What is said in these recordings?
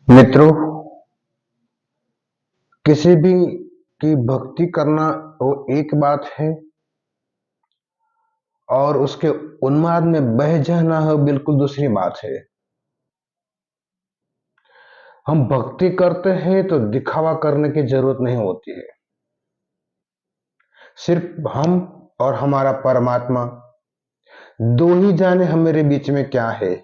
मित्रों, किसी भी की भक्ति करना वो एक बात है और उसके उन्माद में बह जाना हो बिल्कुल दूसरी बात है। हम भक्ति करते हैं तो दिखावा करने की जरूरत नहीं होती है। सिर्फ हम और हमारा परमात्मा दो ही जाने हमारे बीच में क्या है।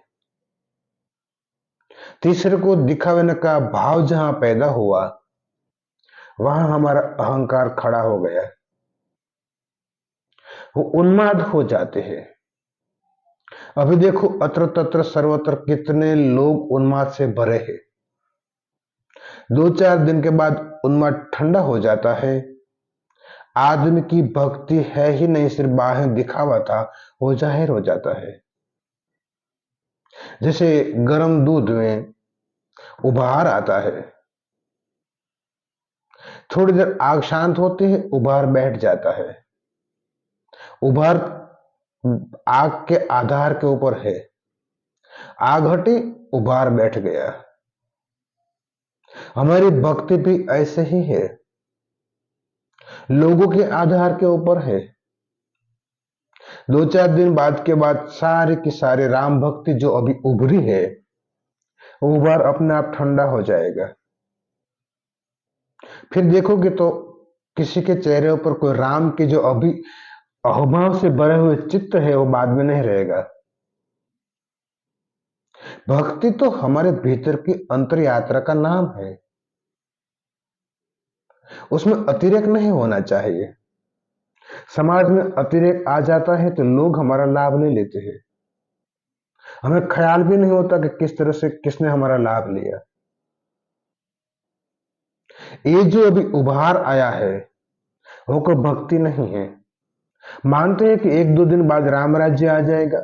तीसरे को दिखावे का भाव जहां पैदा हुआ वहां हमारा अहंकार खड़ा हो गया। वो उन्माद हो जाते हैं। अभी देखो, अत्र तत्र सर्वत्र कितने लोग उन्माद से भरे हैं। 2-4 दिन के बाद उन्माद ठंडा हो जाता है। आदमी की भक्ति है ही नहीं, सिर्फ बाहर दिखावा था, वो जाहिर हो जाता है। जैसे गर्म दूध में उबार आता है, थोड़ी देर आग शांत होती है, उबार बैठ जाता है। उबार आग के आधार के ऊपर है। आग हटी, उबार बैठ गया। हमारी भक्ति भी ऐसे ही है, लोगों के आधार के ऊपर है। 2-4 दिन बाद के बाद सारे की सारे राम भक्ति जो अभी उभरी है वो उबार अपने आप ठंडा हो जाएगा। फिर देखोगे तो किसी के चेहरे पर कोई राम के जो अभी अहोभाव से भरे हुए चित्त है वो बाद में नहीं रहेगा। भक्ति तो हमारे भीतर की अंतर यात्रा का नाम है। उसमें अतिरेक नहीं होना चाहिए। समाज में अतिरेक आ जाता है तो लोग हमारा लाभ ले लेते हैं। हमें ख्याल भी नहीं होता कि किस तरह से किसने हमारा लाभ लिया। ये जो अभी उभार आया है वो कोई भक्ति नहीं है। मानते हैं कि 1-2 दिन बाद राम राज्य आ जाएगा,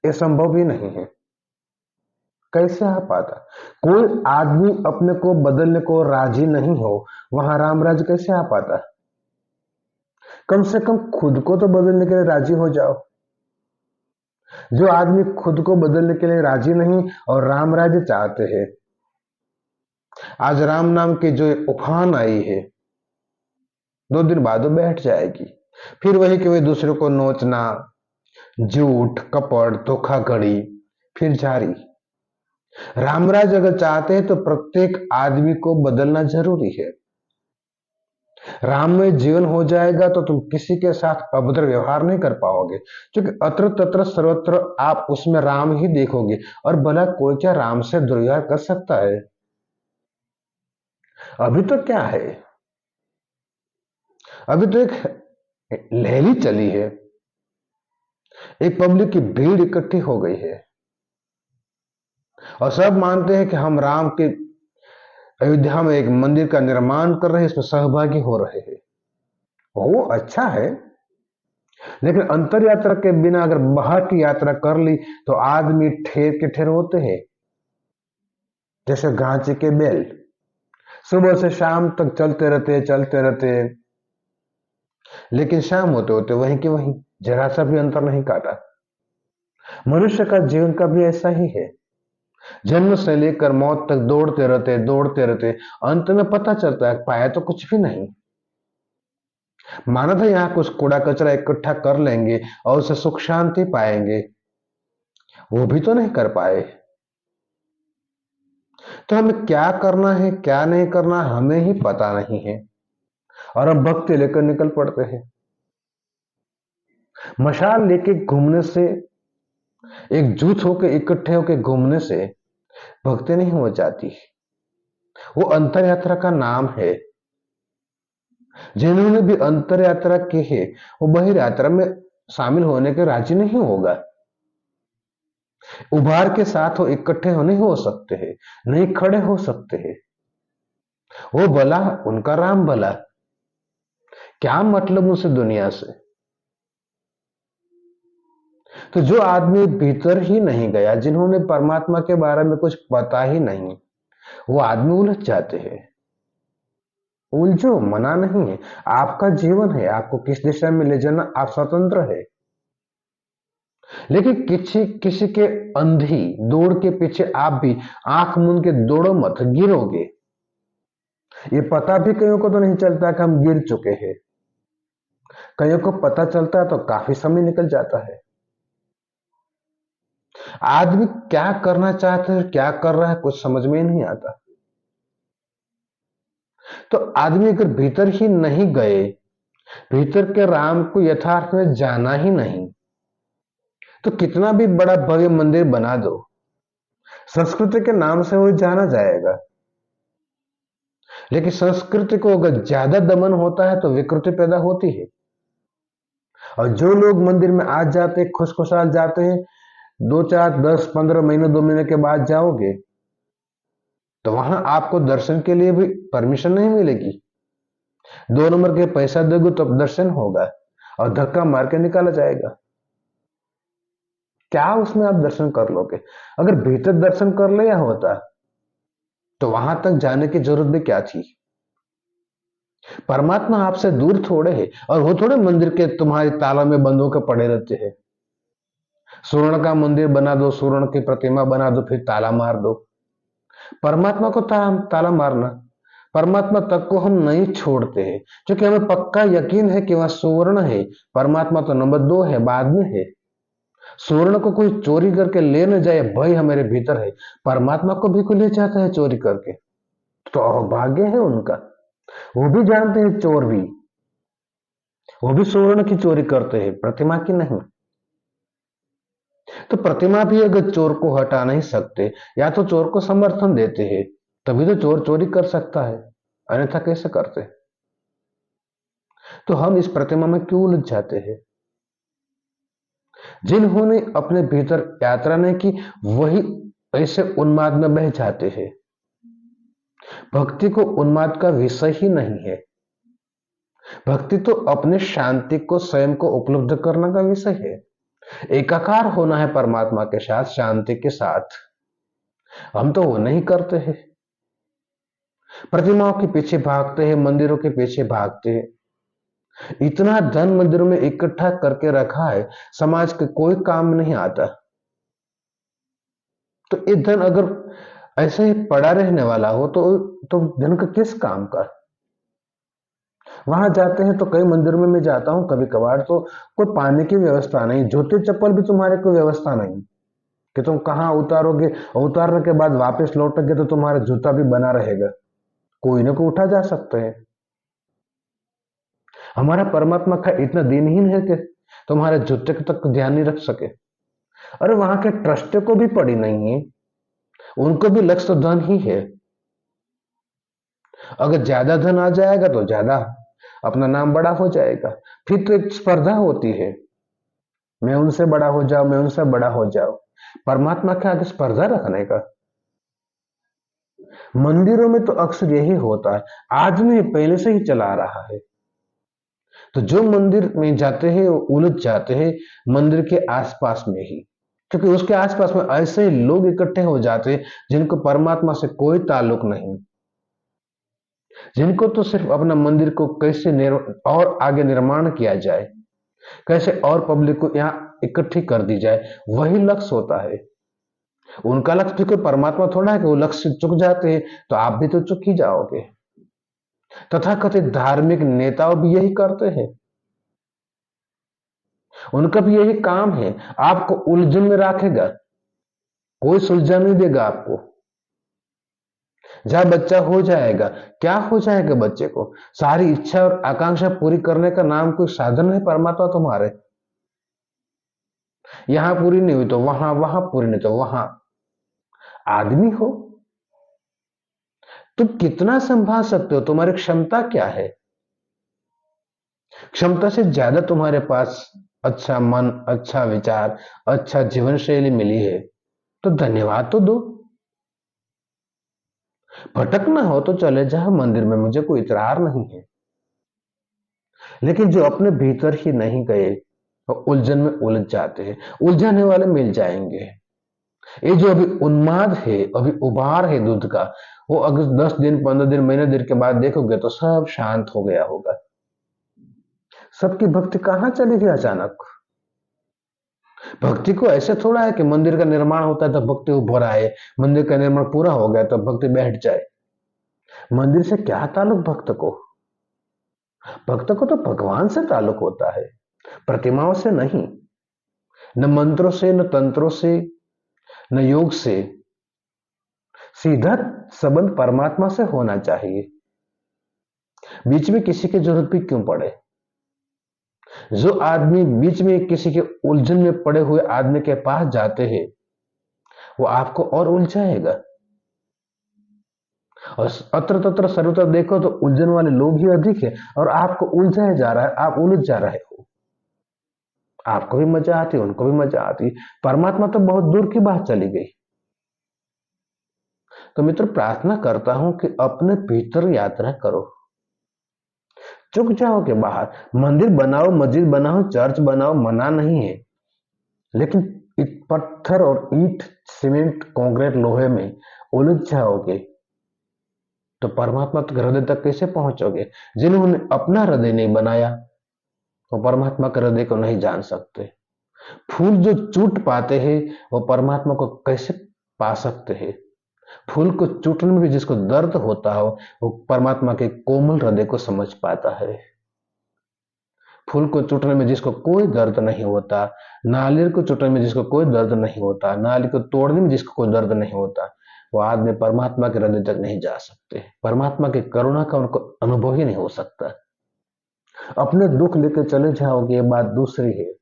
ये संभव ही नहीं है। कैसे आ पाता? कोई आदमी अपने को बदलने को राजी नहीं हो, वहां राम राज्य कैसे आ पाता? कम से कम खुद को तो बदलने के लिए राजी हो जाओ। जो आदमी खुद को बदलने के लिए राजी नहीं और राम राज्य चाहते हैं, आज राम नाम की जो उफान आई है 2 दिन बाद वो बैठ जाएगी। फिर वही कि वही दूसरे को नोचना, झूठ कपट धोखाधड़ी फिर जारी। रामराज अगर चाहते हैं तो प्रत्येक आदमी को बदलना जरूरी है। राम में जीवन हो जाएगा तो तुम किसी के साथ अभद्र व्यवहार नहीं कर पाओगे, क्योंकि अत्र तत्र सर्वत्र आप उसमें राम ही देखोगे। और भला कोई क्या राम से दुर्व्यवहार कर सकता है? अभी तो क्या है, अभी तो एक लहली चली है, एक पब्लिक की भीड़ इकट्ठी हो गई है और सब मानते हैं कि हम राम के अयोध्या में एक मंदिर का निर्माण कर रहे हैं, इसमें सहभागी हो रहे हैं। वो अच्छा है, लेकिन अंतर यात्रा के बिना अगर बाहर की यात्रा कर ली तो आदमी ठेर के ठेर होते हैं, जैसे गांचे के बैल। सुबह से शाम तक चलते रहते, लेकिन शाम होते होते वहीं के वहीं, जरा सा भी अंतर नहीं काटा। मनुष्य का जीवन का भी ऐसा ही है। जन्म से लेकर मौत तक दौड़ते रहते, अंत में पता चलता है पाया तो कुछ भी नहीं। माना था यहाँ कुछ कूड़ा कचरा इकट्ठा कर लेंगे और उसे सुख शांति पाएंगे, वो भी तो नहीं कर पाए। तो हमें क्या करना है क्या नहीं करना हमें ही पता नहीं है और हम भक्ति लेकर निकल पड़ते हैं। मशाल लेके घूमने से, एकजुट होकर इकट्ठे होकर घूमने से भक्ति नहीं हो जाती। वो अंतर यात्रा का नाम है। जिन्होंने भी अंतर यात्रा की है वो बहिर यात्रा में शामिल होने के राजी नहीं होगा। उभार के साथ वो इकट्ठे नहीं हो सकते हैं, नहीं खड़े हो सकते हैं। वो भला उनका राम भला, क्या मतलब उसे दुनिया से? तो जो आदमी भीतर ही नहीं गया, जिन्होंने परमात्मा के बारे में कुछ पता ही नहीं, वो आदमी उलझ जाते हैं। उलझो, मना नहीं है, आपका जीवन है, आपको किस दिशा में ले जाना आप स्वतंत्र है। लेकिन किसी किसी के अंधी दौड़ के पीछे आप भी आंख मूंद के दौड़ो मत, गिरोगे। ये पता भी कईयों को तो नहीं चलता कि हम गिर चुके हैं। कईयों को पता चलता है तो काफी समय निकल जाता है। आदमी क्या करना चाहता है, क्या कर रहा है, कुछ समझ में ही नहीं आता। तो आदमी अगर भीतर ही नहीं गए, भीतर के राम को यथार्थ में जाना ही नहीं, तो कितना भी बड़ा भव्य मंदिर बना दो, संस्कृति के नाम से वो जाना जाएगा। लेकिन संस्कृति को अगर ज्यादा दमन होता है तो विकृति पैदा होती है। और जो लोग मंदिर में आज जाते हैं, खुशखुशाल जाते हैं, 2 4 10 15 महीने 2 महीने के बाद जाओगे तो वहां आपको दर्शन के लिए भी परमिशन नहीं मिलेगी। 2 नंबर के पैसा दोगे तो दर्शन होगा और धक्का मार के निकाला जाएगा। क्या उसमें आप दर्शन कर लोगे? अगर भीतर दर्शन कर लिया होता तो वहां तक जाने की जरूरत भी क्या थी? परमात्मा आपसे दूर थोड़े है, और वो थोड़े मंदिर के तुम्हारी ताला में बंद होकर पड़े रहते हैं। स्वर्ण का मंदिर बना दो, स्वर्ण की प्रतिमा बना दो, फिर ताला मार दो। परमात्मा को ताला मारना, परमात्मा तक को हम नहीं छोड़ते हैं, क्योंकि हमें पक्का यकीन है कि वह सुवर्ण है। परमात्मा तो नंबर 2 है, बाद में है। सुवर्ण को कोई चोरी करके ले न जाए, भय हमारे भीतर है। परमात्मा को भी कोई ले जाता है चोरी करके तो अभाग्य है उनका। वो भी जानते हैं चोर भी, वो भी सुवर्ण की चोरी करते हैं, प्रतिमा की नहीं। तो प्रतिमा भी अगर चोर को हटा नहीं सकते, या तो चोर को समर्थन देते हैं, तभी तो चोर चोरी कर सकता है, अन्यथा कैसे करते? तो हम इस प्रतिमा में क्यों उलझ जाते हैं? जिन्होंने अपने भीतर यात्रा नहीं की, वही ऐसे उन्माद में बह जाते हैं। भक्ति को उन्माद का विषय ही नहीं है। भक्ति तो अपने शांति को, स्वयं को उपलब्ध करने का विषय है। एकाकार होना है परमात्मा के साथ, शांति के साथ। हम तो वो नहीं करते हैं। प्रतिमाओं के पीछे भागते हैं, मंदिरों के पीछे भागते हैं। इतना धन मंदिरों में इकट्ठा करके रखा है, समाज के कोई काम नहीं आता। तो ये धन अगर ऐसे ही पड़ा रहने वाला हो तो धन का किस काम का? वहां जाते हैं तो कई मंदिरों में मैं जाता हूं कभी कभार, तो कोई पानी की व्यवस्था नहीं, जूते चप्पल भी तुम्हारे कोई व्यवस्था नहीं कि तुम कहाँ उतारोगे, और उतारने के बाद वापस लौटोगे तो तुम्हारा जूता भी बना रहेगा, कोई ना कोई उठा जा सकते हैं। हमारा परमात्मा का इतना दीनहीन है कि तुम्हारे जूते तक ध्यान नहीं रख सके। अरे वहां के ट्रस्ट को भी पड़ी नहीं है, उनको भी लक्ष्य तो धन ही है। अगर ज्यादा धन आ जाएगा तो ज्यादा अपना नाम बड़ा हो जाएगा, फिर तो एक स्पर्धा होती है, मैं उनसे बड़ा हो जाऊं, मैं उनसे बड़ा हो जाऊं। परमात्मा के आगे स्पर्धा रखने का? मंदिरों में तो अक्सर यही होता है, आदमी पहले से ही चला रहा है। तो जो मंदिर में जाते हैं वो उलझ जाते हैं मंदिर के आसपास में ही, क्योंकि उसके आसपास में ऐसे लोग इकट्ठे हो जाते हैं जिनको परमात्मा से कोई ताल्लुक नहीं, जिनको तो सिर्फ अपना मंदिर को कैसे और आगे निर्माण किया जाए, कैसे और पब्लिक को यहाँ इकट्ठी कर दी जाए, वही लक्ष्य होता है। उनका लक्ष्य भी कोई परमात्मा थोड़ा है कि वो लक्ष्य से चुक जाते हैं तो आप भी तो चुक ही जाओगे। तथाकथित धार्मिक नेताओं भी यही करते हैं, उनका भी यही काम है, आपको उलझन में रखेगा, कोई सुलझा नहीं देगा आपको। जहां बच्चा हो जाएगा, क्या हो जाएगा बच्चे को? सारी इच्छा और आकांक्षा पूरी करने का नाम कोई साधन है परमात्मा तुम्हारे? यहां पूरी नहीं हुई तो वहां, वहां पूरी नहीं तो वहां। आदमी हो, तुम कितना संभाल सकते हो? तुम्हारी क्षमता क्या है? क्षमता से ज्यादा तुम्हारे पास अच्छा मन, अच्छा विचार, अच्छा जीवन शैली मिली है तो धन्यवाद तो दो। भटकना हो तो चले जाओ मंदिर में, मुझे कोई इतरार नहीं है। लेकिन जो अपने भीतर ही नहीं गए वो उलझन में उलझ जाते हैं। उलझाने वाले मिल जाएंगे। ये जो अभी उन्माद है, अभी उबार है दूध का, वो अगर 10 दिन 15 दिन महीने दिन के बाद देखोगे तो सब शांत हो गया होगा। सबकी भक्ति कहां चली गई अचानक? भक्ति को ऐसे थोड़ा है कि मंदिर का निर्माण होता है तो भक्ति उभर आए, मंदिर का निर्माण पूरा हो गया तो भक्ति बैठ जाए। मंदिर से क्या ताल्लुक भक्त को? भक्त को तो भगवान से ताल्लुक होता है, प्रतिमाओं से नहीं। न मंत्रों से, न तंत्रों से, न योग से। सीधा संबंध परमात्मा से होना चाहिए। बीच में किसी की जरूरत भी क्यों पड़े? जो आदमी बीच में किसी के उलझन में पड़े हुए आदमी के पास जाते हैं, वो आपको और उलझाएगा। और अत्र तत्र सर्वत्र देखो तो उलझन वाले लोग ही अधिक है और आपको उलझाया जा रहा है, आप उलझ जा रहे हो। आपको भी मजा आती है, उनको भी मजा आती है। परमात्मा तो बहुत दूर की बात चली गई। तो मित्र, प्रार्थना करता हूं कि अपने भीतर यात्रा करो। चुक जाओ के बाहर। मंदिर बनाओ, मस्जिद बनाओ, चर्च बनाओ, मना नहीं है, लेकिन पत्थर और ईंट, सीमेंट, कंक्रीट, लोहे में उलझ जाओगे तो परमात्मा के हृदय तक कैसे पहुंचोगे? जिन्होंने अपना हृदय नहीं बनाया वो परमात्मा के हृदय को नहीं जान सकते। फूल जो चूट पाते हैं वो परमात्मा को कैसे पा सकते हैं? फूल को चूटने में भी जिसको दर्द होता हो वो परमात्मा के कोमल हृदय को समझ पाता है। फूल को चूटने में जिसको कोई दर्द नहीं होता, नारियल को चूटने में जिसको कोई दर्द नहीं होता, नारियल को तोड़ने में जिसको कोई दर्द नहीं होता, वो आदमी परमात्मा के हृदय तक नहीं जा सकते। परमात्मा की करुणा का उनको अनुभव ही नहीं हो सकता। अपने दुख लेकर चले जाओगे ये बात दूसरी है,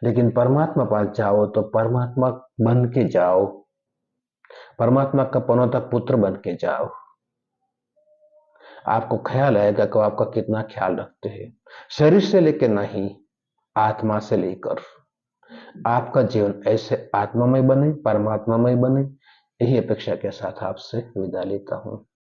लेकिन परमात्मा पास जाओ तो परमात्मा बन के जाओ, परमात्मा का पनौता पुत्र बन के जाओ। आपको ख्याल आएगा कि वो आपका कितना ख्याल रखते हैं। शरीर से लेकर नहीं, आत्मा से लेकर। आपका जीवन ऐसे आत्मामय बने, परमात्मामय बने, यही अपेक्षा के साथ आपसे विदा लेता हूं।